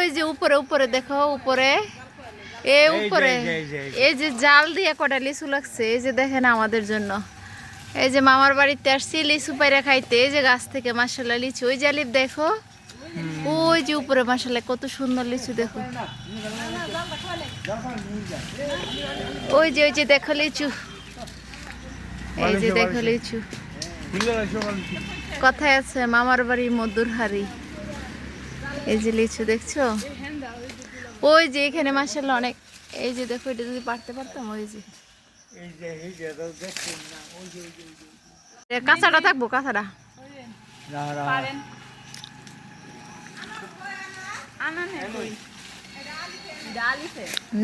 ওই যে উপরে উপরে দেখো উপরে এই উপরে এই যে জাল দিয়ে কটা লিচু লাগছে এই যে দেখেন আমাদের জন্য এই যে মামার বাড়িতে আসছি লিচু পাইরা খাইতে এই যে গাছ থেকে মাশাআল্লাহ লিচু ওই জালিব দেখো ওই যে উপরে মাশাআল্লাহ কত সুন্দর লিচু দেখো ওই যে দেখো লিচু এই যে দেখো লিচু কথায় আছে মামার বাড়ি মধুর হাড়ি এই যে লিচু দেখছো ওই যে এখানে মাশাআল্লাহ অনেক এই যে দেখো এটা যদি পারতে পারতাম ওই যে কাঁচাটা থাকবো কাঁচাটা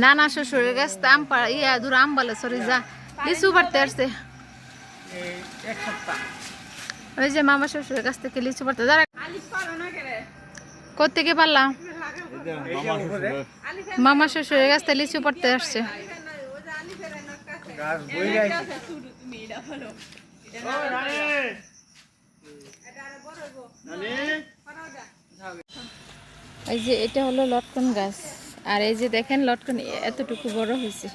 না না শ্বশুরের গাছ আম ইয়া দূর আম বলে সরি যা লিচু পারতে আসছে ওই যে মামা শ্বশুরের কাছ থেকে লিচু পারতে দাঁড়া কোত্থেকে পারলাম মামা শ্বশুরের কাছ থেকে লিচু পারতে আসছে এই যে এটা হলো লটকন গাছ আর এই যে দেখেন লটকন এতটুকু বড় হয়েছে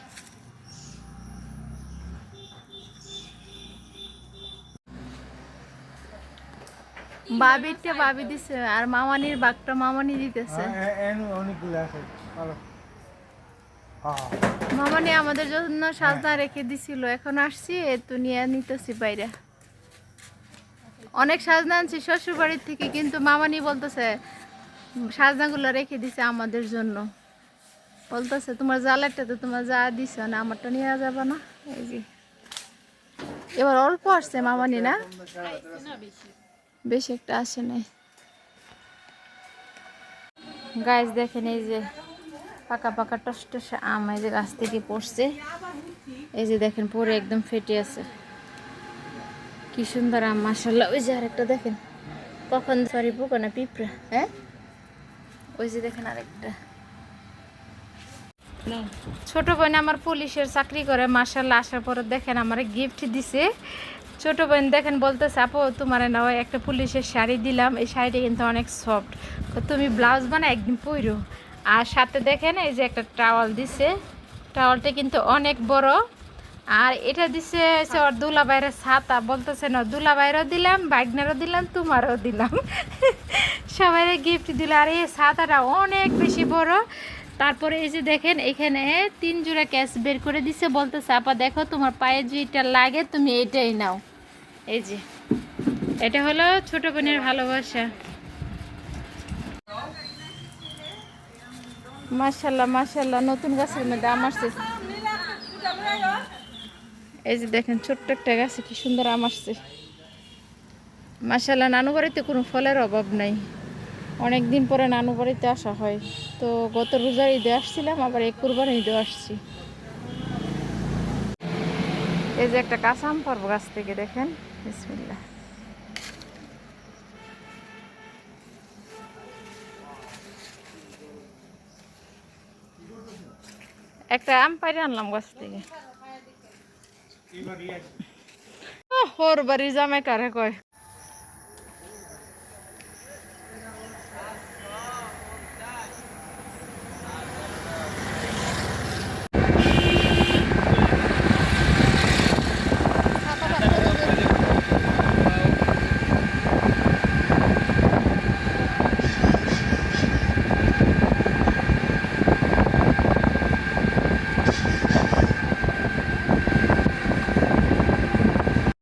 বাবিরটা বাবি দিছে আর মামানির বাগটা মামানি দিতেছে মামানি আমাদের জন্য সাজনা রেখে দিছিল এখন আসছি তো নিয়ে নিতেছি বাইরে অনেক সাজনা আনছি শ্বশুর বাড়ির থেকে কিন্তু মামানি বলতেছে সাজনাগুলো রেখে দিছে আমাদের জন্য বলতেছে তোমার জালেরটা তো তোমার যা দিছ না আমারটা নিয়ে যাবে না এই যে এবার অল্প আসছে মামানি না বেশি একটা আসে নাই গাছ দেখেন এই যে পাকা পাকা টস টসে আম এই যে গাছ থেকে পড়ছে এই যে দেখেন পরে একদম ফেটে আছে কি সুন্দর আম মাশাআল্লাহ ওই যে আরেকটা দেখেন কখন সরি পোকা না পিঁপড়া হ্যাঁ ওই যে দেখেন আরেকটা ছোট বোন আমার পুলিশের চাকরি করে মাশাআল্লাহ আসার পরে দেখেন আমার গিফট দিছে ছোট বোন দেখেন বলতেছে আপু তোমার নাও একটা পুলিশের শাড়ি দিলাম এই শাড়িটা কিন্তু অনেক সফট তুমি ব্লাউজ বানা একদিন পরো আর সাথে দেখেন এই যে একটা টাওয়াল দিছে টাওয়ালটা কিন্তু অনেক বড় আর এটা দিছে ওর দুলা বাইরের ছাতা বলতেছে না দুলা বাইরেও দিলাম বাইগনারও দিলাম তোমারও দিলাম সবাই গিফট দিল আর এই ছাতাটা অনেক বেশি বড় তারপরে এই যে দেখেন এখানে 3 জোড়া ক্যাশ বের করে দিছে বলতেছে আপা দেখো তোমার পায়ে যেটা লাগে তুমি এটাই নাও এই যে এটা হলো ছোট বোনের ভালোবাসা মাশাআল্লাহ মাশাআল্লাহ নতুন গাছের মধ্যে আম আসছে এই যে দেখেন ছোট্ট একটা গাছে কি সুন্দর আম আসছে মাশাআল্লাহ নানু বাড়িতে কোনো ফলের অভাব নাই অনেক দিন পরে নানু বাড়িতে আসা হয় তো গত রোজার ঈদে আসছিলাম আবার এই কুরবানির ঈদে আসছি এই যে একটা কাঁচা আম পারবো গাছ থেকে দেখেন বিসমিল্লাহ একটা আম পাইরে আনলাম গাছ থেকে হোর বাড়ি জামাই কারে কয়